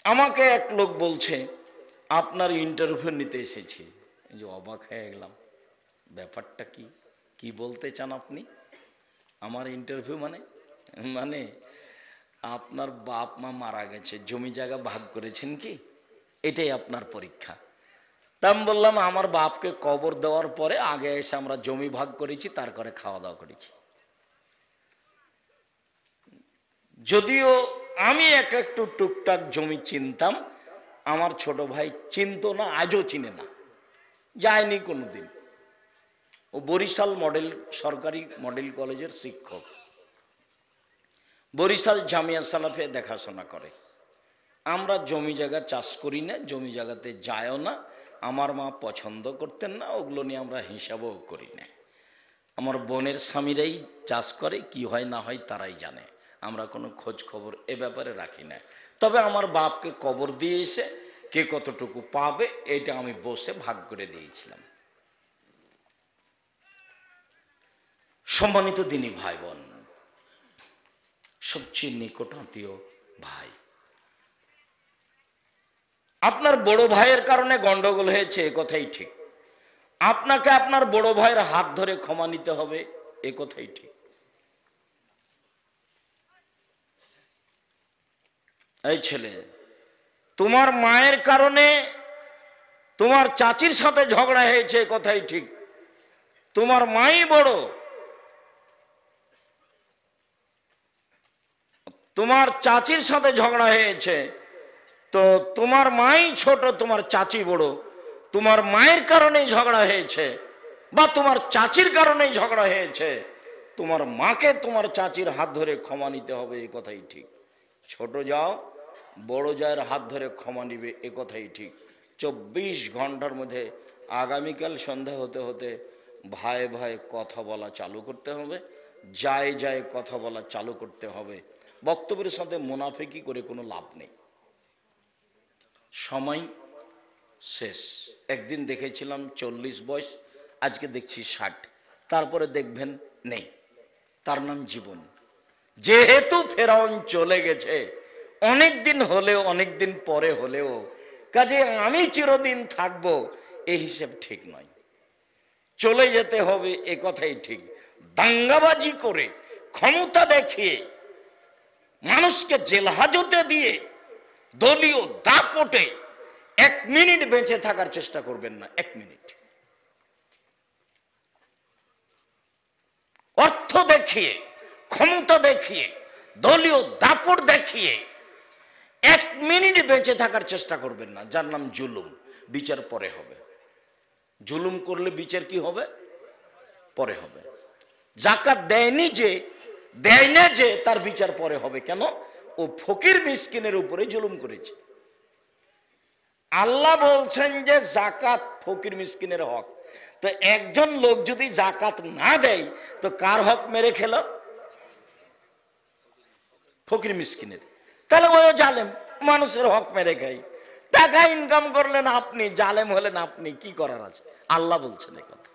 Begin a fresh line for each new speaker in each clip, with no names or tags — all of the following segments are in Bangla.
আমাকে এক লোক বলছে আপনার ইন্টারভিউ নিতে এসেছি। এই যে অবাক হয়ে গেলাম, ব্যাপারটা কি, কি বলতে চান আপনি? আমার ইন্টারভিউ মানে মানে আপনার বাপ মা মারা গেছে, জমি জায়গা ভাগ করেছেন কি, এটাই আপনার পরীক্ষা। তা আমি বললাম আমার বাপকে কবর দেওয়ার পরে আগে এসে আমরা জমি ভাগ করেছি, তারপরে খাওয়া দাওয়া করেছি। যদিও আমি একটু টুকটাক জমি চিনতাম, আমার ছোট ভাই চিনতো না, আজও চিনে না, যায়নি কোনোদিন। ও বরিশাল মডেল সরকারি মডেল কলেজের শিক্ষক, বরিশাল জামিয়া সালাফে দেখাশোনা করে। আমরা জমি জায়গা চাষ করি না, জমি জায়গাতে যায়ও না, আমার মা পছন্দ করতেন না, ওগুলো নিয়ে আমরা হিসাবও করি না। আমার বোনের স্বামীরাই চাষ করে, কি হয় না হয় তারাই জানে, আমরা কোনো খোঁজ খবর এ ব্যাপারে রাখি না। তবে আমার বাপকে কবর দিয়ে এসে কে কতটুকু পাবে এটা আমি বসে ভাগ করে দিয়েছিলাম। সম্মানিত দিনী ভাই বোন, সবচেয়ে নিকট আত্মীয় ভাই, আপনার বড় ভাইয়ের কারণে গন্ডগোল হয়েছে এ কথাই ঠিক, আপনাকে আপনার বড় ভাইয়ের হাত ধরে ক্ষমা নিতে হবে এ কথাই ঠিক। এই ছেলে, তোমার মায়ের কারণে তোমার চাচির সাথে ঝগড়া হয়েছে এ কথাই ঠিক, তোমার মাই বড়, তোমার চাচির সাথে ঝগড়া হয়েছে, তো তোমার মাই ছোট তোমার চাচি বড়, তোমার মায়ের কারণেই ঝগড়া হয়েছে বা তোমার চাচির কারণেই ঝগড়া হয়েছে, তোমার মাকে তোমার চাচির হাত ধরে ক্ষমা নিতে হবে এ কথাই ঠিক। ছোট যাও বড় জায়ের হাত ধরে ক্ষমা নিবে এ কথাই ঠিক। 24 ঘন্টার মধ্যে আগামীকাল সন্ধ্যা হতে হতে ভাই ভাই কথা বলা চালু করতে হবে, যায় যায় কথা বলা চালু করতে হবে। বক্তব্যের সাথে মুনাফিকি করে কোনো লাভ নেই, সময় শেষ। একদিন দেখেছিলাম 40 বয়স, আজকে দেখছি 60, তারপরে দেখবেন নেই, তার নাম জীবন। যেহেতু ফেরাউন চলে গেছে, অনেক দিন হলেও অনেক দিন পরে হলেও, কাজে আমি চিরদিন থাকবো এই হিসেব ঠিক নয়, চলে যেতে হবে এ কথাই ঠিক। দাঙ্গাবাজি করে ক্ষমতা দেখিয়ে মানুষকে জেল হাজতে দিয়ে দলীয় দাপটে 1 মিনিট বেঁচে থাকার চেষ্টা করবেন না। 1 মিনিট অর্থ দেখিয়ে, ক্ষমতা দেখিয়ে, দলীয় দাপট দেখিয়ে 1 মিনিট বেঁচে থাকার চেষ্টা করবেন না, যার নাম জুলুম। বিচার পরে হবে, জুলুম করলে বিচার কি হবে? পরে হবে। জাকাত দেয়নি যে, দেয় না যে, তার বিচার পরে হবে। কেন? ও ফকির মিসকিনের উপরে জুলুম করেছে। আল্লাহ বলছেন যে জাকাত ফকির মিসকিনের হক, তো একজন লোক যদি জাকাত না দেয় তো কার হক মেরে খেল? ফকির মিসকিনের। তাহলে ওই জালেম, মানুষের হক মেরে খাই। টাকা ইনকাম করলেন আপনি, জালেম হলেন আপনি, কি করার আছে? আল্লাহ বলছেন এই কথা।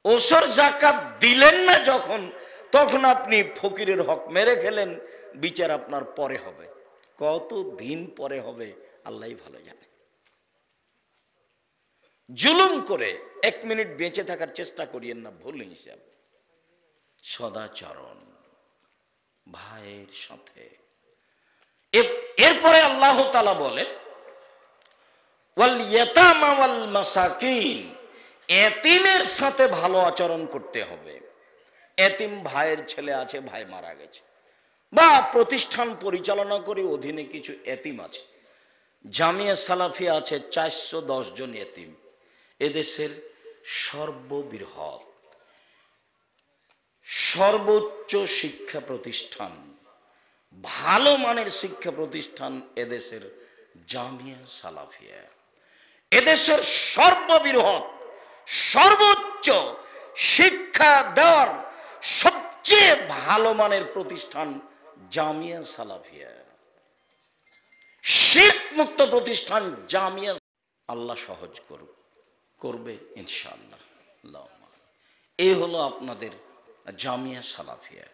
ওসর জাকাত দিলেন না যখন, তখন আপনি ফকিরের হক মেরে খেলেন, বিচার আপনার পরে হবে। কত দিন পরে হবে আল্লাহই ভালো জানে। জুলুম করে 1 মিনিট বেঁচে থাকার চেষ্টা করিয়েন না, ভুল হিসাব। সদাচরণ ভাইয়ের সাথে। এরপরে আল্লাহ তাআলা বলেন ওয়াল ইয়াতামা ওয়াল মাসাকিন, এতিমের সাথে ভালো আচরণ করতে হবে। এতিম ভাইয়ের ছেলে আছে, ভাই মারা গেছে, বা প্রতিষ্ঠান পরিচালনা করে অধীনে কিছু এতিম আছে। জামিয়া সালাফিয়া আছে 410 জন এতিম, এদেশের সর্ববৃহৎ সর্বোচ্চ শিক্ষা প্রতিষ্ঠান, ভালো মানের শিক্ষা প্রতিষ্ঠান এদেশের জামিয়া সালাফিয়া। এদেশের সর্ববৃহৎ সর্বোচ্চ শিক্ষা দেওয়ার সবচেয়ে ভালো মানের প্রতিষ্ঠান জামিয়া সালাফিয়া, শিরক মুক্ত প্রতিষ্ঠান জামিয়া। আল্লাহ সহজ করুক, করবে ইনশাআল্লাহ। এই হলো আপনাদের জামিয়া সালাফিয়া।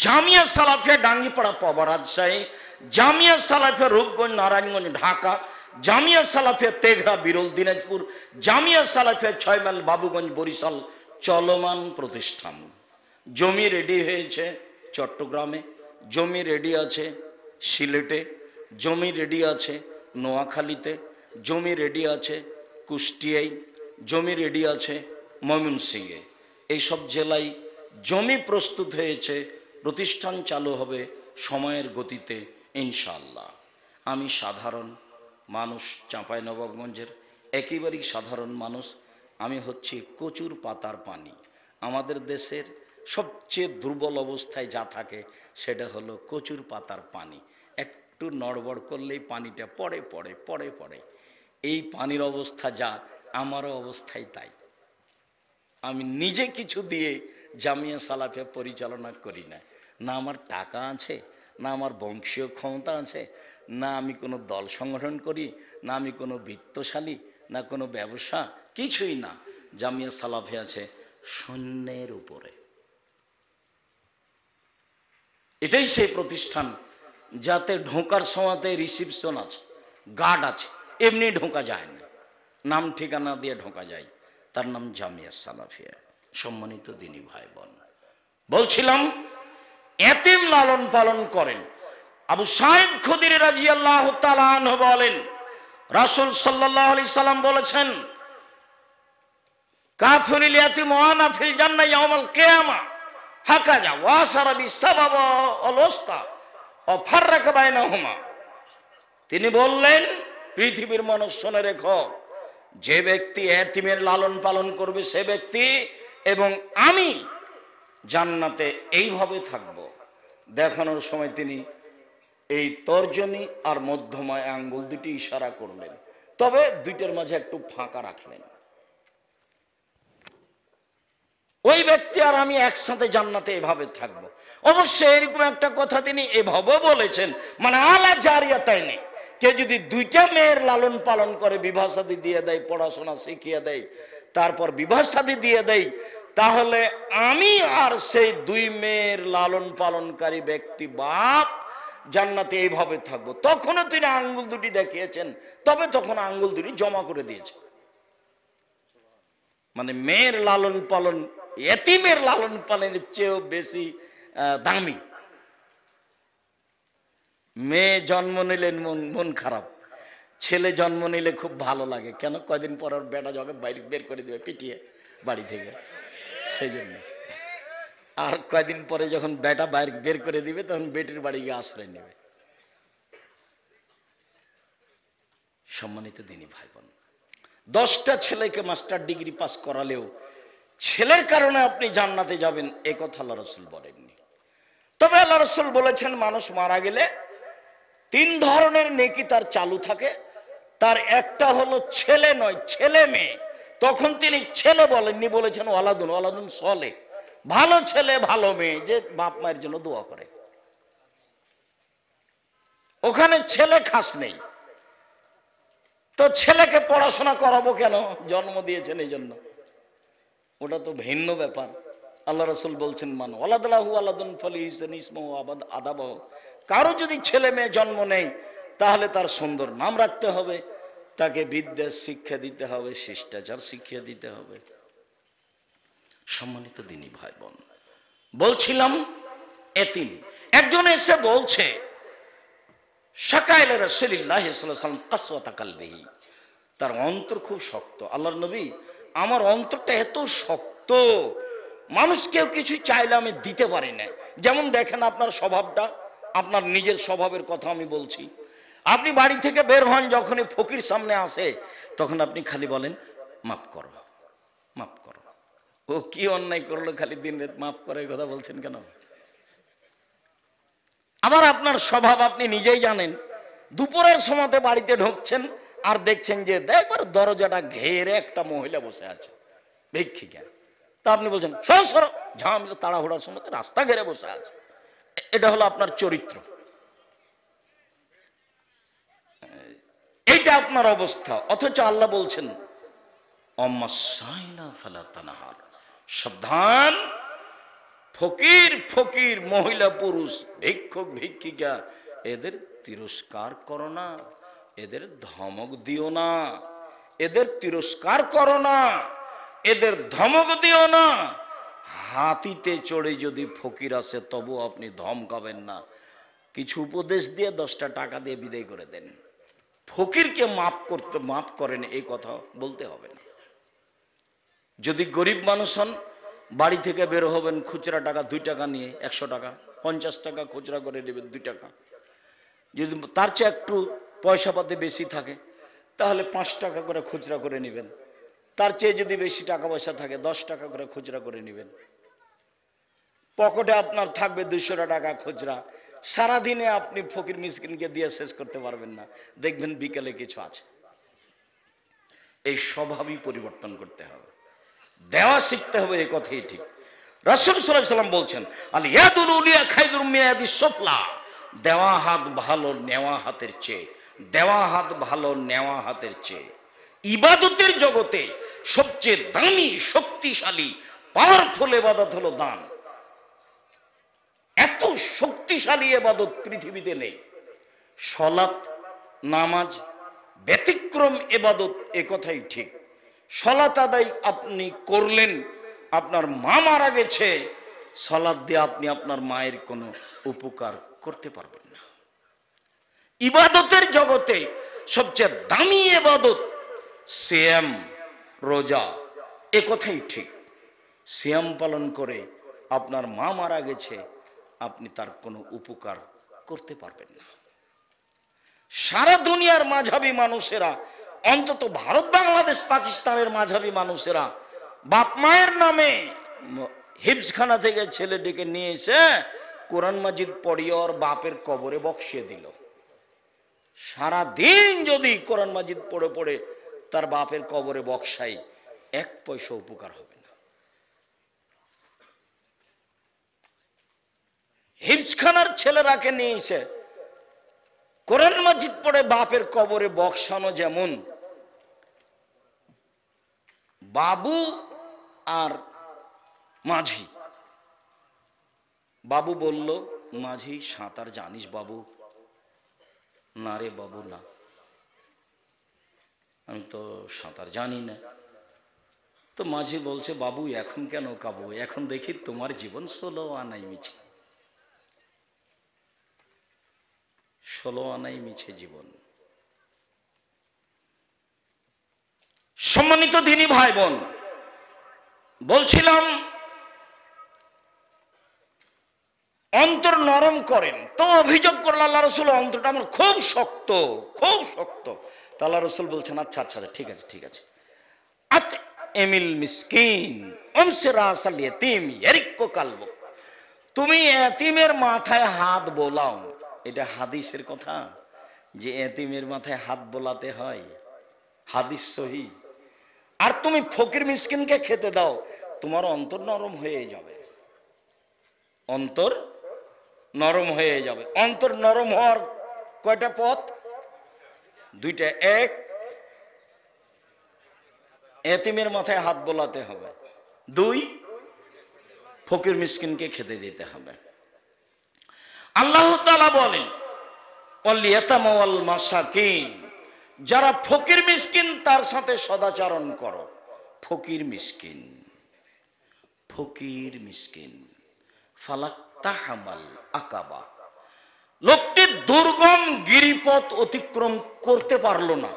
জামিয়া সালাফিয়া ডাঙ্গিপাড়া পাওয়া রাজশাহী, জামিয়া সালাফিয়া রূপগঞ্জ, নারায়ণগঞ্জ, ঢাকা, জামিয়া সালাফিয়া তেঘরা, বিরল, দিনাজপুর, জামিয়া সালাফিয়া 6 মাইল, বাবুগঞ্জ, বরিশাল চলমান প্রতিষ্ঠান। জমি রেডি হয়েছে চট্টগ্রামে, জমি রেডি আছে সিলেটে, জমি রেডি আছে নোয়াখালীতে, জমি রেডি আছে কুষ্টিয়ায়, জমি রেডি আছে ময়মনসিংহে। এইসব জেলায় জমি প্রস্তুত হয়েছে, প্রতিষ্ঠান চালু হবে সময়ের গতিতে ইনশাআল্লাহ। আমি সাধারণ মানুষ, চাঁপাইনবাবগঞ্জের একেবারেই সাধারণ মানুষ। আমি হচ্ছি কচুর পাতার পানি। আমাদের দেশের সবচেয়ে দুর্বল অবস্থায় যা থাকে সেটা হলো কচুর পাতার পানি। একটু নড়বড় করলেই পানিটা পড়ে পড়ে পড়ে পড়ে। এই পানির অবস্থা যা, আমারও অবস্থাই তাই। আমি নিজে কিছু দিয়ে জামিয়া সালাফিয়া পরিচালনা করি না, না আমার টাকা আছে, না আমার বংশীয় ক্ষমতা আছে, না আমি কোনো দল সংগঠন করি, না আমি কোনো বিত্তশালী, না কোনো ব্যবসা, কিছুই না। জামিয়া সালাফিয়া আছে শূন্যের উপরে। এটাই সেই প্রতিষ্ঠান যাতে ঢোকার সময়তে রিসিপশন আছে, গার্ড আছে, এমনি ঢোকা যায় না, নাম ঠিকানা দিয়ে ঢোকা যায়। তার নাম জামিয়া সালাফিয়া। সম্মানিত দিনী ভাই বোন, বলছিলাম এতিম লালন পালন করেন। আবু সাঈদ খুদরি রাদিয়াল্লাহু তাআলা আনহু বলেন, রাসূল সাল্লাল্লাহু আলাইহি সাল্লাম বলেছেন, কাফিরুল ইয়াতিম ওয়ানা ফিল জান্নাহ ইয়াউমাল কিয়ামা হাকাজা ওয়াসারা বিসাবাব ওয়াল ওয়াসতা ওয়া ফাররাকা বাইনাহুমা। তিনি বললেন, পৃথিবীর মানুষ শুনে রেখো, যে ব্যক্তি এতিমের লালন পালন করবে সে ব্যক্তি এবং আমি জান্নাতে এইভাবে থাকব। দেখানোর সময় তিনি এই তর্জনী আর মধ্যমায় আঙ্গুল দুটি ইশারা করলেন, তবে দুইটার মাঝে একটু ফাঁকা রাখলেন। ওই ব্যক্তি আর আমি একসাথে জান্নাতে এভাবে থাকবো। অবশ্যই এরকম একটা কথা তিনি এভাবে বলেছেন, মানে আলা জারিয়াতাইনি, কে যদি দুইটা মেয়ের লালন পালন করে, বিবাহ শাদী দিয়ে দেয়, পড়াশোনা শিখিয়ে দেয়, তারপর বিবাহ শাদী দিয়ে দেয়, তাহলে আমি আর সেই দুই মেয়ের লালন পালনকারী ব্যক্তি বাপ জান্নাতে এইভাবে থাকবো। তখনও তিনি আঙ্গুল দুটি দেখিয়েছেন, তবে তখন আঙ্গুল দুটি জমা করে দিয়েছে। মানে মেয়ের লালন পালন এতিমের লালন পালনের চেয়েও বেশি দামি। মেয়ে জন্ম নিলে মন খারাপ, ছেলে জন্ম নিলে খুব ভালো লাগে। কেন? কয়দিন পর ওর বেটা যখন বাইরে বের করে দেবে পিটিয়ে বাড়ি থেকে, সেই জন্য। আর কয়দিন পরে যখন বেটা বাইরে বের করে দিবে তখন বেটির বাড়ি গিয়ে আশ্রয় নেবে। সম্মানিত দিনী ভাই বোন, 10টা ছেলেকে মাস্টার ডিগ্রি পাস করালেও ছেলের কারণে আপনি জান্নাতে যাবেন, এ কথা আল্লাহ রাসূল বলেননি। তবে আল্লাহ রাসূল বলেছেন, মানুষ মারা গেলে 3 ধরনের নেকি তার চালু থাকে। তার একটা হলো ছেলে নয়, ছেলে মেয়ে। তখন তিনি ছেলে বলেননি, বলেছেন ওয়ালাদুন, ওয়ালাদুন সলে, ভালো ছেলে ভালো মেয়ে, যে বাপ মায়ের জন্য দোয়া করে। ওখানে ছেলে খাস নেই, তো ছেলেকে পড়াশোনা করাবো কেন? জন্ম দিয়েছেন এই জন্য, ওটা তো ভিন্ন ব্যাপার। আল্লাহ রাসূল বলছেন, মান ওয়ালাদাহু ওয়ালাদুন ফালিহিসান ইসমুহু আদাবাহু, কারো যদি ছেলে মেয়ে জন্ম নেই তাহলে তার সুন্দর নাম রাখতে হবে, তাকে বিদ্যা শিক্ষা দিতে হবে, শিষ্টাচার শিক্ষা দিতে হবে। সম্মানিত দিনী ভাই বোন, বলছিলাম এতিম। একজন এসে বলছে, শাকাইলে রাসূলুল্লাহ সাল্লাল্লাহু আলাইহি ওয়াসাল্লাম কাসওয়াতা কালবিহি, তার অন্তর খুব শক্ত। আল্লাহর নবী, আমার অন্তরটা এত শক্ত, মানুষ কেউ কিছু চাইলে আমি দিতে পারি না। যেমন দেখেন আপনার স্বভাবটা, আপনার নিজের স্বভাবের কথা আমি বলছি। আপনি বাড়ি থেকে বের হন, যখনই ফকির সামনে আসে তখন আপনি খালি বলেন মাফ করো, মাফ করো। ও কি অন্যায় করলো, খালি দিন রাত মাফ করে কথা বলছেন কেন? আবার আপনার স্বভাব আপনি নিজেই জানেন, দুপুরের সময়তে বাড়িতে ঢুকছেন আর দেখছেন যে দেখবার দরজাটা ঘেরে একটা মহিলা বসে আছে, ভিক্ষিকা। তা আপনি বলছেন সরো সরো, ঝাম, তাড়াহুড়ার সময় রাস্তা ঘেরে বসে আছে। এটা হলো আপনার চরিত্র, এইটা আপনার অবস্থা। অথচ আল্লাহ বলছেন সাবধান, ফকির ফকির, মহিলা পুরুষ, ভিক্ষুক ভিক্ষিকা, এদের তিরস্কার করো না, এদের ধমক দিও না, এদের তিরস্কার করো না, এদের ধমক দিও না। হাতিতে চড়ে যদি ফকির আসে তবু আপনি ধমকাবেন না, কিছু উপদেশ দিয়ে 10টা টাকা দিয়ে বিদায় করে দেন। ফকিরকে মাফ করেন এই কথা বলতে হবে না। যদি গরিব মানুষ হন, বাড়ি থেকে বের হবেন খুচরা টাকা 2 টাকা নিয়ে, 100 টাকা 50 টাকা খুচরা করে নেবেন 2 টাকা। যদি তার চেয়ে একটু পয়সা পাতি বেশি থাকে তাহলে 5 টাকা করে খুচরা করে নেবেন। তার চেয়ে যদি বেশি টাকা পয়সা থাকে 10 টাকা করে খুচরা করে নেবেন। পকেটে আপনার থাকবে 200 টাকা খুচরা। সারাদিনে আপনি ফকির মিসকিনকে দিয়ে শেষ করতে পারবেন না, দেখবেন বিকেলে কিছু আছে। এই স্বভাবই পরিবর্তন করতে হবে, দেওয়া শিখতে হবে, এই কথাই ঠিক। রাসূল সাল্লাল্লাহু আলাইহি ওয়াসাল্লাম বলছেন, আল ইয়াদুল উলিয়া খায়রুম মিন ইয়াদিস সুফলা, দেওয়া হাত ভালো নেওয়া হাতের চেয়ে, দেওয়া হাত ভালো নেওয়া হাতের চেয়ে। ইবাদতের জগতে সবচেয়ে দামি, শক্তিশালী, পাওয়ারফুল ইবাদত হলো দান। এত শক্তিশালী ইবাদত পৃথিবীতে নেই। সালাত, নামাজ ব্যতিক্রম ইবাদত, এ কথাই ঠিক। সালাত আদায় আপনি করলেন, আপনার মা মারা গেছে, সালাত দিয়ে আপনি আপনার মায়ের কোনো উপকার করতে পারবেন না। ইবাদতের জগতে সবচেয়ে দামি ইবাদত সিয়াম, রোজা, এ কথাই ঠিক। সিয়াম পালন করে আপনার মা মারা গেছে, আপনি তার কোনো উপকার করতে পারবেন না। সারা দুনিয়ার মাঝাবি মানুষেরা, অন্তত ভারত, বাংলাদেশ, পাকিস্তানের মাঝাবি মানুষেরা বাপ মায়ের নামে হিফজখানা থেকে ছেলে ডেকে নিয়ে এসে কোরআন মাজিদ পড়িয়ে ওর বাপের কবরে বক্সিয়ে দিল। সারা দিন যদি কোরআন মাজিদ পড়ে পড়ে তার বাপের কবরে বক্সাই, 1 পয়সা উপকার হবে না। হিফজখানার ছেলেরাকে নিয়ে এসে কোরআন মাজিদ পড়ে বাপের কবরে বক্সানো যেমন, বাবু আর মাঝি, বাবু বলল, মাঝি সাঁতার জানিস বাবু? না রে বাবু, না, আমি তো সাঁতার জানি না। তো মাঝি বলছে, বাবু এখন কেন কাবু, এখন দেখি তোমার জীবন 16 আনাই মিছে, 16 আনাই মিছে জীবন। সম্মানিত দিনী ভাই বোন, বলছিলাম অন্তর নরম করেন। তো অভিযোগ করল আল্লাহ রাসূল, অন্তরটা আমার খুব শক্ত, খুব শক্ত। তা আল্লাহ রাসূল বলছেন, আচ্ছা আচ্ছা ঠিক আছে, ঠিক আছে। আত এমিল মিসকিন অমসে রাসাল ইয়াতিম ইয়ারিক্কু কালবু, তুমি এতিমের মাথায় হাত বোলাও। এটা হাদিসের কথা যে এতিমের মাথায় হাত বোলাতে হয়, হাদিস সহি। আর তুমি ফকির মিসকিনকে খেতে দাও, তোমার অন্তর নরম হয়ে যাবে, অন্তর নরম হয়ে যাবে। অন্তর নরম হওয়ার কয়টা পথ? 2টা। 1, এতিমের মাথায় হাত বোলাতে হবে। 2, ফকির মিসকিনকে খেতে দিতে হবে। আল্লাহ তাআলা বলেন, ওয়াল ইয়াতামা ওয়াল মাসাকিন, যারা ফকির মিসকিন তার সাথে সদাচরণ করো। ফকির মিসকিন, ফকির মিসকিন। ফালাক্তাহামাল আকাবা, লোকটি দুর্গম গিরিপথ অতিক্রম করতে পারলো না।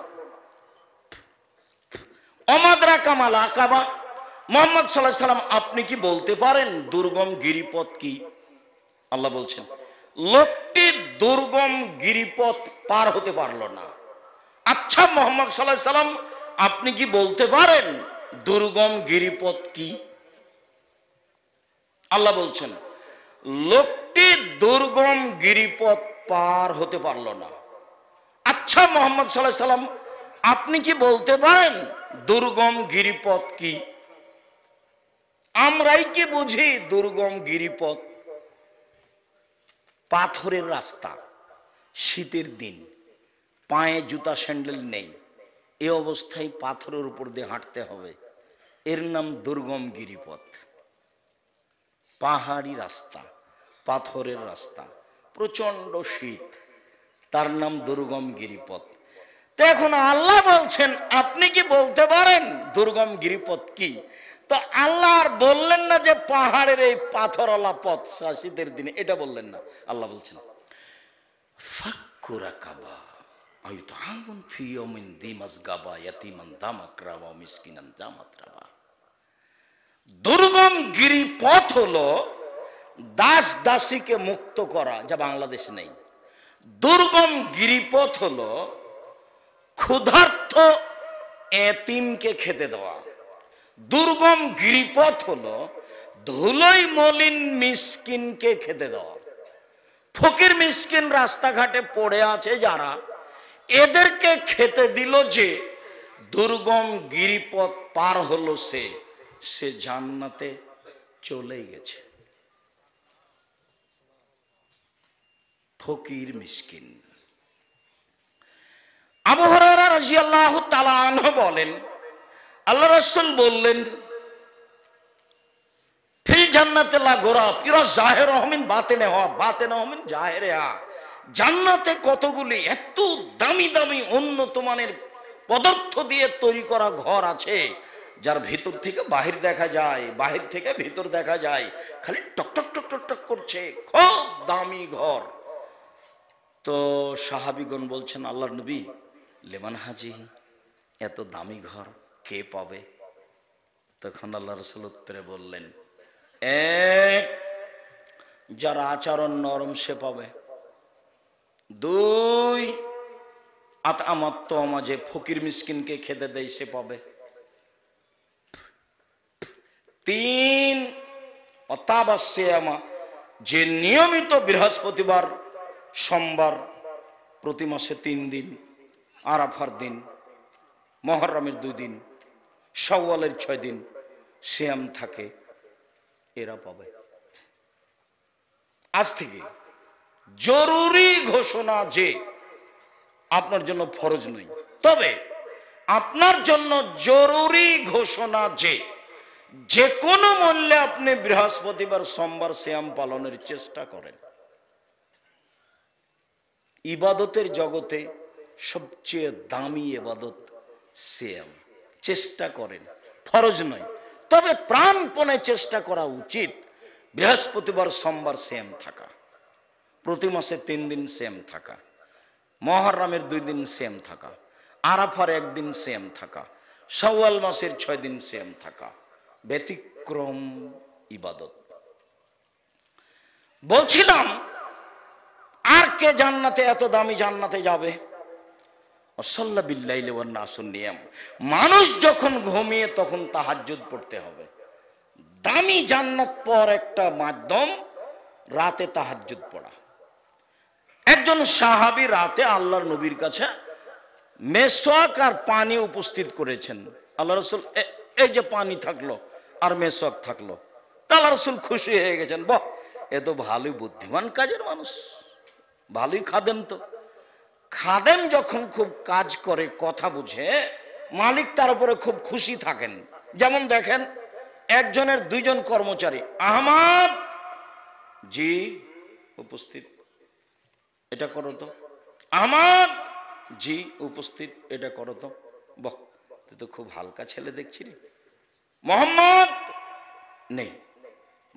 অমাদরা কামাল আকাবা, মুহাম্মদ সাল্লাল্লাহু আলাইহি সাল্লাম আপনি কি বলতে পারেন দুর্গম গিরিপথ কি? আল্লাহ বলছেন, লোকটি দুর্গম গিরিপথ পার হতে পারলো না। আচ্ছা মুহাম্মদ সাল্লাল্লাহু আলাইহি সাল্লাম আপনি কি বলতে পারেন দুর্গম গিরিপথ কি? আল্লাহ বলছেন, লোকটি দুর্গম গিরিপথ পার হতে পারলো না। আচ্ছা মুহাম্মদ সাল্লাল্লাহু আলাইহি সাল্লাম আপনি কি বলতে পারেন দুর্গম গিরিপথ কি? আমরাই কি বুঝি দুর্গম গিরিপথ? পাথরের রাস্তা, শীতের দিন, পায়ে জুতা স্যান্ডেল নেই, এই অবস্থায় পাথরের উপর দিয়ে হাঁটতে হবে, এর নাম দুর্গম গিরিপথ। পাহাড়ি রাস্তা, পাথরের রাস্তা, প্রচন্ড শীত, তার নাম দুর্গম গিরিপথ। তো এখন আল্লাহ বলছেন আপনি কি বলতে পারেন দুর্গম গিরিপথ কি? তো আল্লাহ আর বললেন না যে পাহাড়ের এই পাথরওয়ালা পথ শাসিদের দিনে, এটা বললেন না। আল্লাহ বলছেন ফাক্কু রাকাবা আয়ুতামুন ফি ইয়াউমিন দিমাসগাবা ইয়াতীমান দামাকরাবা মিসকিনান জামাতরাবা। দুর্গম গিরিপথ হলো দাস দাসীকে মুক্ত করা, যা বাংলাদেশে নেই। দুর্গম গিরিপথ হলো ক্ষুধার্ত এতিমকে খেতে দেওয়া। দুর্গম গিরিপথ হলো ধুলোই মলিন মিসকিনকে খেতে দেওয়া। ফকির মিসকিন রাস্তাঘাটে পড়ে আছে যারা, এদেরকে খেতে দিল যে দুর্গম গিরিপথ পার হলো, সে জান্নাতে চলে গেছে। ফকির মিসকিন। আবু হুরায়রা রাদিয়াল্লাহু তাআলা আনহু বলেন, আল্লাহ রাসূল বললেন ফিল জান্নাতে লা গোরাব ইরা জাহিরুহু মিন বাতিনিহা বাতিনুহু মিন জাহিরিহা। জান্নাতে কতগুলি এত দামি দামি উন্নত মানের পদার্থ দিয়ে তৈরি করা ঘর আছে, যার ভিতর থেকে বাহির দেখা যায়, বাহির থেকে ভিতর দেখা যায়, খালি টক টক টক টক টক করছে, খুব দামি ঘর। তো সাহাবীগণ বলছেন আল্লাহর নবী, লেমান হাজি, এত দামি ঘর কে পাবে? তখন আল্লাহ রাসূল উত্তরে বললেন, এক, যার আচরণ নরম সে পাবে। দুই, আতআমাত্তমা, যে ফকির মিসকিনকে খেতে দেয় সে পাবে। তিন, অতাবাসিয়ামা, যে নিয়মিত বৃহস্পতিবার সোমবার প্রতি মাসে 3 দিন, আরাফার দিন, মুহররমের 2 দিন, শাওয়ালের 6 দিন সিয়াম থাকে, এরা পাবে। আজ থেকে জরুরি ঘোষণা যে আপনার জন্য ফরজ নয়, তবে আপনার জন্য জরুরি ঘোষণা যে কোনো মূল্যে আপনি বৃহস্পতিবার সোমবার সিয়াম পালনের চেষ্টা করেন। ইবাদতের জগতে সবচেয়ে দামি ইবাদত সিয়াম। চেষ্টা করেন, ফরজ নয়, তবে প্রাণপণে চেষ্টা করা উচিত বৃহস্পতিবার সোমবার সিয়াম থাকা, প্রতি মাসে 3 দিন সিয়াম থাকা, মুহররমের 2 দিন সিয়াম থাকা, আরাফার 1 দিন সিয়াম থাকা, শাওয়াল মাসের 6 দিন সিয়াম থাকা, ব্যতিক্রম ইবাদত। বলছিলাম আর কে জান্নাতে, এত দামি জান্নাতে যাবে? ওয়াসাল্লা বিল্লাইলি ওয়ান নাসুন নিয়াম, মানুষ যখন ঘুমিয়ে তখন তাহাজ্জুদ পড়তে হবে। দামি জান্নাত পর একটা মাধ্যম রাতে তাহাজ্জুদ পড়া। একজন সাহাবী রাতে আল্লাহর নবীর কাছে মেসওয়াক আর পানি উপস্থিত করেছেন। আল্লাহ রাসূল এই যে পানি থাকলো আর মেসওয়াক থাকলো, তা আল্লাহ রাসূল খুশি হয়ে গেছেন, বাহ, এ তো ভালোই বুদ্ধিমান কাজের মানুষ, ভালোই খাদেম। তো খাদেম যখন খুব কাজ করে, কথা বুঝে, মালিক তার উপরে খুব খুশি থাকেন। যেমন দেখেন, একজনের 2 জন কর্মচারী, আহমদ জি উপস্থিত, এটা করো তো, আহমদ জি উপস্থিত, এটা করো তো। বাহ, তুই তো খুব হালকা ছেলে দেখছি রে। মোহাম্মদ নেই,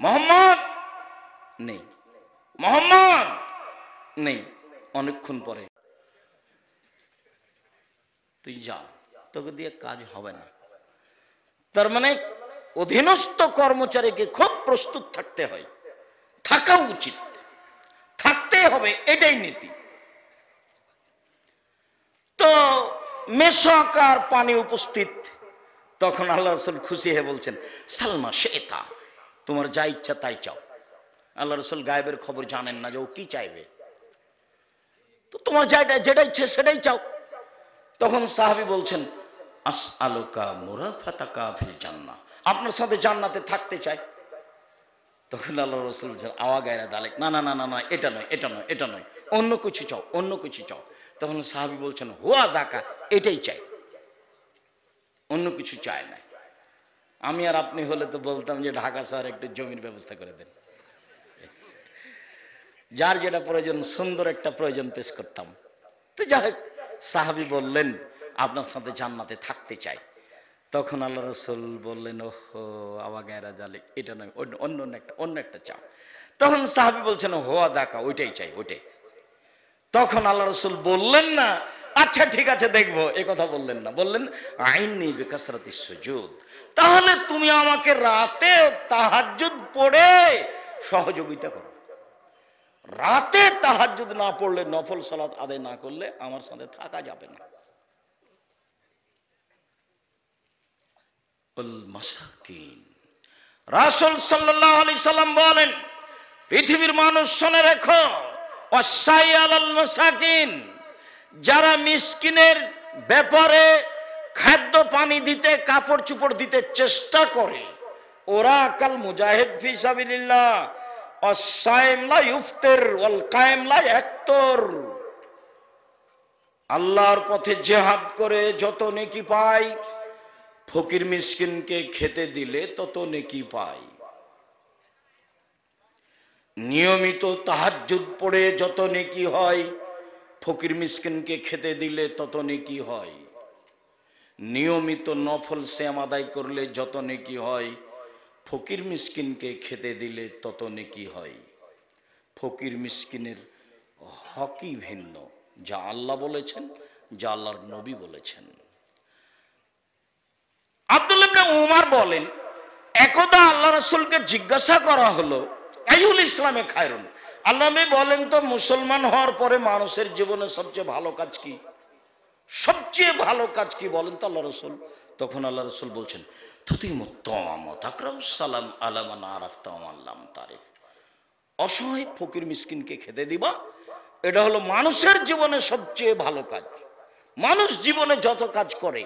মোহাম্মদ নেই, মোহাম্মদ নেই। অনেকক্ষণ পরে, তুই যা, তোকে দিয়ে কাজ হবে না। তার মানে অধীনস্থ কর্মচারীকে খুব প্রস্তুত থাকতে হয়, থাকা উচিত, থাকতে হবে, এটাই নীতি। তো মেসওয়াক আর পানি উপস্থিত, তখন আল্লাহ রাসূল খুশি হয়ে বলছেন, সালমা শেতা, তোমার যা ইচ্ছা তাই চাও। আল্লাহ রাসূল গায়েবের খবর জানেন না যে ও কি চাইবে, তো তোমার যেটা ইচ্ছে সেটাই চাও। তখন সাহাবী বলছেন, আসআলুকা মুরাফাতাকা ফিল জান্নাহ, আপনার সাথে জান্নাতে থাকতে চাই। তখন আল্লাহ রাসূল বলছেন, আওয়া গায়রা দালিক, না না না না না, এটা নয়, এটা নয়, এটা নয়, অন্য কিছু চাও, অন্য কিছু চাও। তখন সাহাবী বলছেন, হুয়া দাকা, এটাই চাই, অন্য কিছু চায় না। আমি আর আপনি হলে তো বলতাম যে ঢাকা শহরে একটু জমির ব্যবস্থা করে দেন, যার যেটা প্রয়োজন, সুন্দর একটা প্রয়োজন পেশ করতাম। তো যাই হোক, সাহাবী বললেন আপনার সাথে জান্নাতে থাকতে চাই। তখন আল্লাহ রসুল বললেন, ওহো আওয়া গায়রা জালিক, এটা নয়, অন্য একটা চাও। তখন সাহাবী বলছেন হোয়া দাকা, ওইটাই চাই, ওইটাই। তখন আল্লাহ রসুল বললেন না আচ্ছা ঠিক আছে দেখবো, এ কথা বললেন না, বললেন আইনি বিকাসরাতি সুজুদ, তাহলে তুমি আমাকে রাতে তাহাজ্জুদ পড়ে সহযোগিতা করো। রাতে তাহাজ্জুদ না পড়লে, নফল সালাত আদায় না করলে আমার সাথে থাকা যাবে না। মাসাকিন, রাসূল সাল্লাল্লাহু আলাইহি সাল্লাম বলেন, পৃথিবীর মানুষ শুনে রেখো, ওয়াসাই আলাল মাসাকিন, যারা মিসকিনের ব্যাপারে খাদ্য পানি দিতে, কাপড় চোপড় দিতে চেষ্টা করে, ওরা কাল মুজাহিদ ফি সাবিলিল্লাহ, ওয়াসাইম লা ইফতির ওয়াল কায়েম লা ইয়াক্তুর। আল্লাহর পথে জিহাদ করে যত নেকি পায়, ফকির মিসকিনকে খেতে দিলে তত নেকি পায়। নিয়মিত তাহাজ্জুদ পড়ে যত নেকি হয়, ফকির মিসকিনকে খেতে দিলে তত নেকি হয়। নিয়মিত নফল সিয়াম আদায় করলে যত নেকি হয়, ফকির মিসকিনকে খেতে দিলে তত নেকি হয়। ফকির মিসকিনের হকই ভিন্ন, যা আল্লাহ বলেছেন, যা আল্লাহর নবী বলেছেন। আব্দুল্লাহ ইবনে উমর বলেন, একদা আল্লাহ রাসূলকে জিজ্ঞাসা করা হলো আইয়ুল ইসলামে খায়রুন, আল্লাহ নবী বলেন তো মুসলমান হওয়ার পরে মানুষের জীবনে সবচেয়ে ভালো কাজ কি? সবচেয়ে ভালো কাজ কি বলেন তো আল্লাহ রাসূল? তখন আল্লাহ রাসূল বলছেন, তুতিমুত তাআম ওয়া তাকরাউস সালাম আলা মান আরাফতা ওয়া মান লাম তারিফ। অসহায় ফকির মিসকিনকে খেতে দিবা, এটা হলো মানুষের জীবনে সবচেয়ে ভালো কাজ। মানুষ জীবনে যত কাজ করে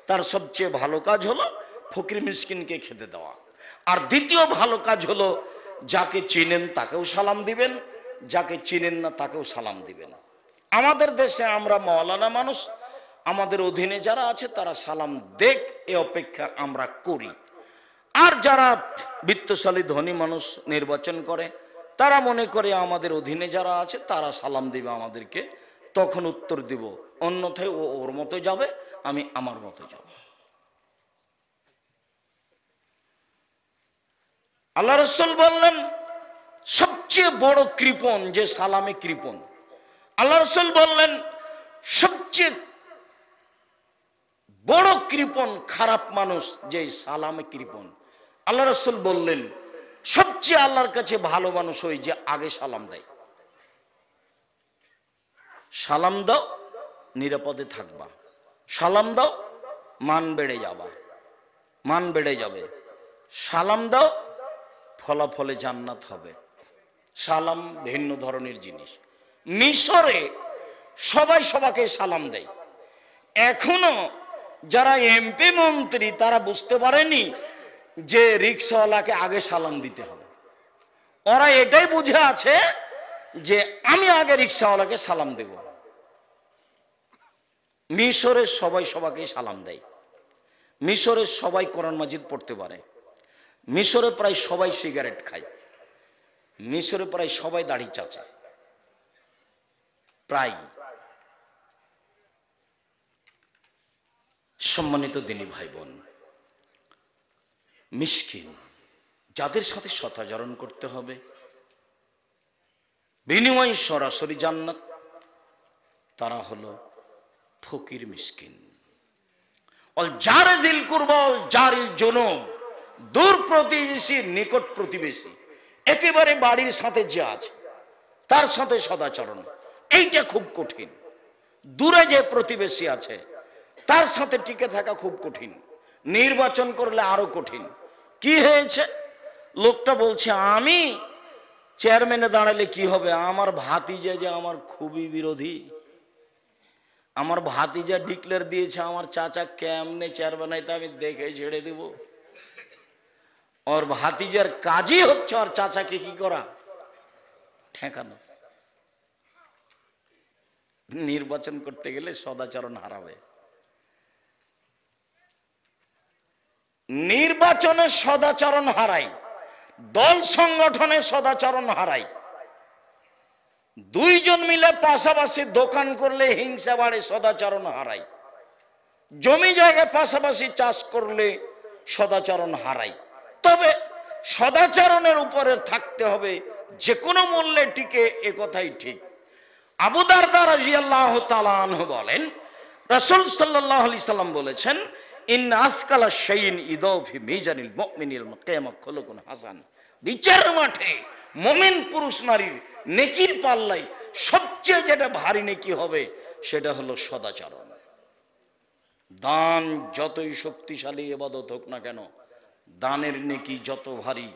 তার সবচেয়ে ভালো কাজ হলো ফকির মিসকিনকে খেতে দেওয়া। আর দ্বিতীয় ভালো কাজ হলো যাকে চিনেন তাকেও সালাম দিবেন, যাকে চিনেন না তাকেও সালাম দিবেন। আমাদের দেশে আমরা মাওলানা মানুষ, আমাদের অধীনে যারা আছে তারা সালাম দেখ এ অপেক্ষা আমরা করি। আর যারা বিত্তশালী ধনী মানুষ নির্বাচন করে, তারা মনে করে আমাদের অধীনে যারা আছে তারা সালাম দিবে আমাদেরকে, তখন উত্তর দিব, অন্যথায় ও ওর মতো যাবে, আমি আমার মতো যাব। আল্লাহ রাসূল বললেন সবচেয়ে বড় কৃপণ যে সালামে কৃপণ। আল্লাহ রাসূল বললেন সবচেয়ে বড় কৃপণ, খারাপ মানুষ যে সালামে কৃপণ। আল্লাহ রাসূল বললেন সবচেয়ে আল্লাহর কাছে ভালো মানুষ ওই যে আগে সালাম দেয়। সালাম দাও নিরাপদে থাকবা, সালাম দাও মান বেড়ে যাবা, মান বেড়ে যাবে। সালাম দাও ফলাফলে জান্নাত হবে। সালাম ভিন্ন ধরনের জিনিস। মিশরে সবাই সবাইকে সালাম দেয়। এখনো যারা এমপি মন্ত্রী তারা বুঝতে পারেনি যে রিকশাওয়ালাকে আগে সালাম দিতে হবে। ওরা এটাই বুঝে আছে যে আমি আগে রিকশাওয়ালাকে সালাম দেব। মিশরে সবাই সবাইকে সালাম দেয়। মিশরে সবাই কোরআন মাজিদ পড়তে পারে। মিশরে প্রায় সবাই সিগারেট খায়। মিশরে প্রায় সবাই দাড়ি চাচে, প্রায়। সম্মানিত দিনী ভাই বোন, মিসকিন যাদের সাথে সদাচরণ করতে হবে, বিনিময় সরাসরি জান্নাত, তারা হলো ফকির মিসকিন। অল জারিল কুরবা অল জারিল জুনুব, দূর প্রতিবেশী নিকট প্রতিবেশী, একেবারে বাড়ির সাথে যে আছে তার সাথে সদাচরণ, এইটা খুব কঠিন। দূরে যে প্রতিবেশী আছে তার সাথে টিকে থাকা খুব কঠিন। নির্বাচন করলে আরো কঠিন। কি হয়েছে? লোকটা বলছে আমি চেয়ারম্যানে দাঁড়ালে কি হবে, আমার ভাতিজা যে আমার খুবই বিরোধী, আমার ভাতিজা ডিক্লেয়ার দিয়েছে আমার চাচা কেমনে চেয়ারম্যান হয় তা আমি দেখে ছেড়ে দেব। ওর ভাতিজার কাজই হচ্ছে ওর চাচাকে কি করা, ঠেকানো। নির্বাচন করতে গেলে সদাচরণ হারাবে। নির্বাচনে সদাচরণ হারাই, দল সংগঠনে সদাচরণ হারাই, দুইজন মিলে পাশাপাশি দোকান করলে হিংসা বাড়ে, সদাচরণ হারায়। জমি জায়গায় পাশাপাশি চাষ করলে সদাচরণ হারায়। তবে সদাচরণের উপরে থাকতে হবে, যে কোনো মূল্যে টিকে, এ কথাই ঠিক। আবু দারদা রাদিয়াল্লাহু তাআলা আনহু বলেন, রাসূল সাল্লাল্লাহু আলাইহি সাল্লাম বলেছেন, ইন্না আসকালা শাইইন ইদাউ ফি মিজানিল মুমিনিল কিয়ামা খুলুকুন হাসান। বিচার মাঠে মুমিন পুরুষ নারীর নেকির পাল্লায় সবচেয়ে যেটা ভারী নেকি হবে সেটা হলো সদাচরণ। দান যতই শক্তিশালী ইবাদত হোক না কেন, দানের নেকি যত ভারী,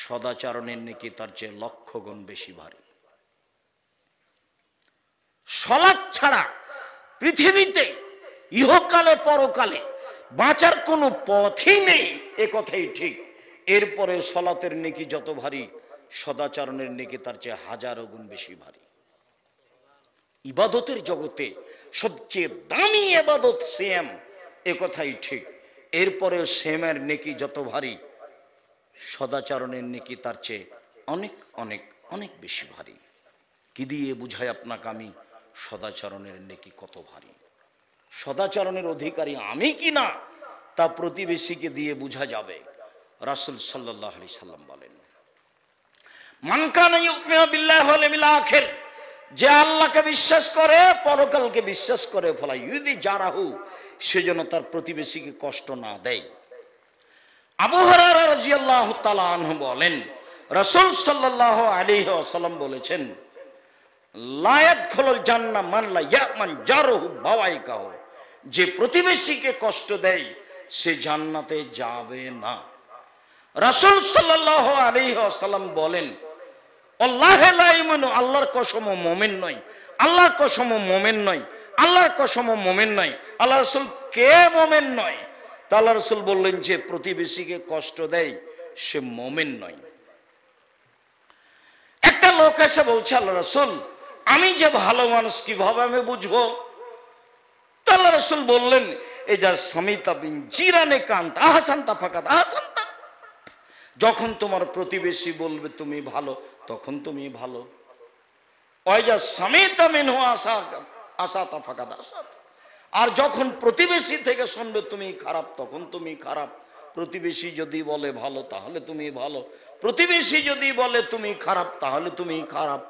সদাচরণের নেকি তার চেয়ে লক্ষ গুণ বেশি ভারী। সালাত ছাড়া পৃথিবীতে ইহকালে পরকালে বাঁচার কোনো পথই নেই, এ কথাই ঠিক। এরপরে সালাতের নেকি যত ভারী, সদাচরণের নেকি তার চেয়ে হাজারো গুণ বেশি ভারী। ইবাদতের জগতে সবচেয়ে দামি ইবাদত সিয়াম, এ কথাই ঠিক। এরপরে সিয়ামের নেকি যত ভারী, সদাচরণের নেকি তার চেয়ে অনেক অনেক অনেক বেশি ভারী। কি দিয়ে বুঝাই আপনাকে আমি সদাচরণের নেকি কত ভারী? সদাচরণের অধিকারী আমি কি না তা প্রতিবেশীকে দিয়ে বোঝা যাবে। রাসূল সাল্লাল্লাহু আলাইহি সাল্লাম বলেন, মান কানা ইউমিনু বিল্লাহি ওয়াল ইয়াউমিল আখির, যে আল্লাহকে বিশ্বাস করে, পরকালকে বিশ্বাস করে, ফলা ইউদি জারাহু, সেজন্য তার প্রতিবেশীকে কষ্ট না দেয়। আবু হুরায়রা রাদিয়াল্লাহু তাআলা আনহু বলেন, রাসূল সাল্লাল্লাহু আলাইহি ওয়াসাল্লাম বলেছেন, লা ইয়াদখুলুল জান্নাহ মান লা ইয়ামান জারহু বাওয়াইকাহু, যে প্রতিবেশীকে কষ্ট দেয় সে জান্নাতে যাবে না। রাসূল সাল্লাল্লাহু আলাইহি ওয়াসাল্লাম বলেন, আল্লাহু লা ইউমিনু, আল্লাহর কসম মুমিন নয়, আল্লাহর কসম মুমিন নয়, আল্লাহর কসম মুমিন নয়। আল্লাহ রাসূল কে মুমিন নয়? তা আল্লাহ রাসূল বললেন, যে প্রতিবেশীকে কষ্ট দেয় সে মুমিন নয়। একটা লোক এসে বলছে, আল্লাহ রাসূল আমি যে ভালো মানুষ কিভাবে আমি বুঝবো? তা আল্লাহ রাসূল বললেন, এই যা সামিতা বিন জিরানে কান্ত আহসানতা ফাকাত আহসানতা, যখন তোমার প্রতিবেশী বলবে তুমি ভালো, তখন তুমি ভালো। ওই যা সামিতা মিনহু আসাতা ফাকাত আসাত, আর যখন প্রতিবেশী থেকে শুনবে তুমি খারাপ, তখন তুমি খারাপ। প্রতিবেশী যদি বলে ভালো তাহলে তুমি ভালো, প্রতিবেশী যদি বলে তুমি খারাপ তাহলে তুমি খারাপ।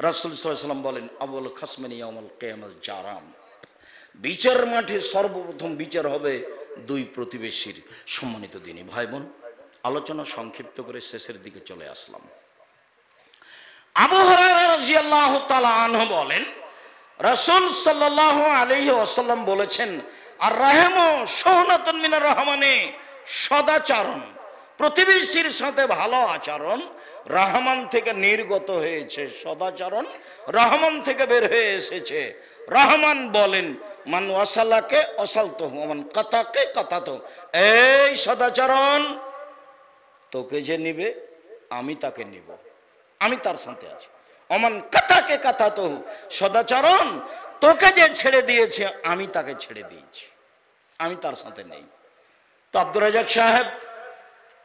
রাসূল সাল্লাল্লাহু আলাইহি ওয়াসাল্লাম বলেন, আবুল খাসমানি ইয়াউমুল কিয়ামাত জারাম, বিচার মাঠে সর্বপ্রথম বিচার হবে দুই প্রতিবেশীর। সম্মানিত দিনী ভাই বোন, আলোচনা সংক্ষিপ্ত করে শেষের দিকে চলে আসলাম। আবু হুরায়রা রাদিয়াল্লাহু তাআলা আনহু বলেন, রাসূল সাল্লাল্লাহু আলাইহি ওয়াসাল্লাম বলেছেন, আর রাহমু শুহনাতুন মিনার রহমানে, সদাচরণ, প্রতিবেশীর সাথে ভালো আচরণ রহমান থেকে নির্গত হয়েছে। সদাচরণ রহমান থেকে বের হয়ে এসেছে। রহমান বলেন, মান ওয়াসালাকে ওয়াসালতুহু, মান কাতাকে কাতাতু, এই সদাচরণ, তোকে যে নিবে আমি তাকে নিব, আমি তার সাথে আছি। অমান কাতাকে কাতাতহু, সদাচরণ তোকে যে ছেড়ে দিয়েছে আমি তাকে ছেড়ে দিয়েছি, আমি তার সাথে নেই। তো আব্দুর রাজ্জাক সাহেব,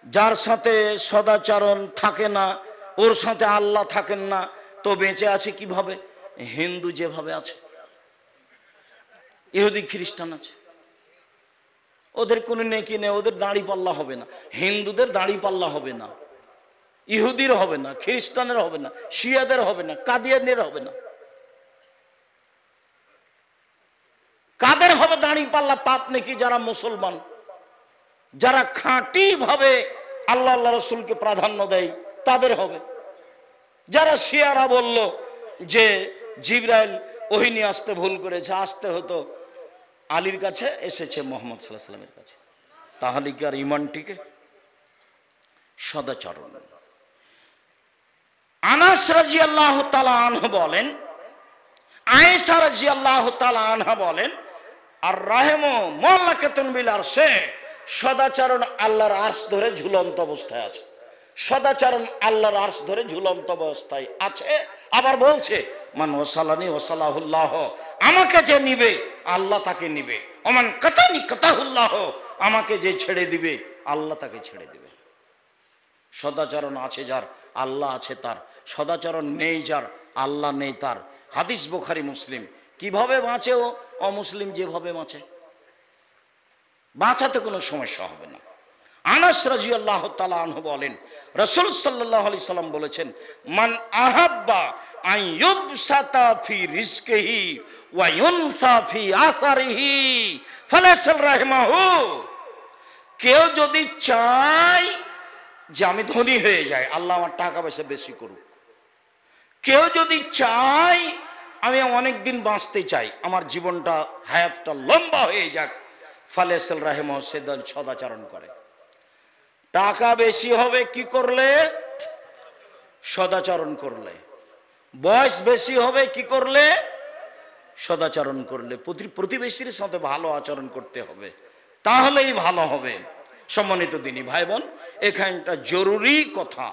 যার সাথে সদাচরণ থাকে না, ওর সাথে আল্লাহ থাকেন না, তো বেঁচে আছে কিভাবে? হিন্দু যেভাবে আছে, ইহুদি খ্রিস্টান আছে, ওদের কোনো নেকি নেই, ওদের দাড়ি পাল্লা হবে না। হিন্দুদের দাড়ি পাল্লা হবে না, ইহুদির হবে না, খ্রিস্টানের হবে না, শিয়াদের হবে না, কাদিয়ানের হবে না। কাদের হবে দাড়ি পাল্লা পাপ নাকি? যারা মুসলমান, যারা খাঁটি ভাবে আল্লাহ আল্লাহ রসুলকে প্রাধান্য দেয় তাদের হবে। যারা শিয়ারা বলল যে জিবরাইল ওহী নিয়ে আসতে ভুল করেছে, আসতে হতো আলীর কাছে, এসেছে মুহাম্মদ সাল্লাল্লাহু আলাইহি ওয়াসাল্লামের কাছে, তাহলে কি আর ঈমানটিকে? সদাচরণ। আনাস রাদিয়াল্লাহু তাআলা আনহু বলেন, আয়েশা রাদিয়াল্লাহু তাআলা আনহা বলেন, আর রাহমু মুআল্লাকাতুন বিল আরশে, সদাচরণ আল্লাহর আরশ ধরে ঝুলন্ত অবস্থায় আছে। সদাচরণ আল্লাহর আরশ ধরে ঝুলন্ত অবস্থায় আছে। আবার বলছে, মান ওয়াসালানি ওয়াসালাহুল্লাহ, আমাকে যে নিবে আল্লাহ তাকে নিবে। ওমান কাতানি কাতাহুল্লাহ, আমাকে যে ছেড়ে দিবে আল্লাহ তাকে ছেড়ে দিবে। সদাচরণ আছে যার, আল্লাহ আছে তার। সদাচরণ নেই যার, আল্লাহ নেই তার। হাদিস বুখারী মুসলিম। কিভাবে বাঁচে ও? অমুসলিম যেভাবে বাঁচে, বাঁচাতে কোনো সমস্যা হবে না। আনাস রাদিয়াল্লাহু তাআলা আনহু বলেন, রাসূল সাল্লাল্লাহু আলাইহি সাল্লাম বলেছেন, মান আহাব্বা আন ইউবসাতা ফি রিজকিহি ওয়া ইউনসা ফি আসারিহি ফালাসাল রাহিমাহু। কেউ যদি চায় যে আমি ধনী হয়ে যাই, আল্লাহ আমার টাকা পয়সা বেশি করুক। কেউ যদি চায় আমি অনেক দিন বাঁচতে চাই, আমার জীবনটা হায়াতটা লম্বা হয়ে যাক, ফালাসাল রাহিমাহু, সে সদাচরণ করে। টাকা বেশি হবে কি করলে? সদাচরণ করলে। বয়স বেশি হবে কি করলে? সদাচরণ করলে। প্রতিবেশীর সাথে ভালো আচরণ করতে হবে, তাহলেই ভালো হবে। সম্মানিত দিনী ভাই বোন, এখানটা জরুরি কথা।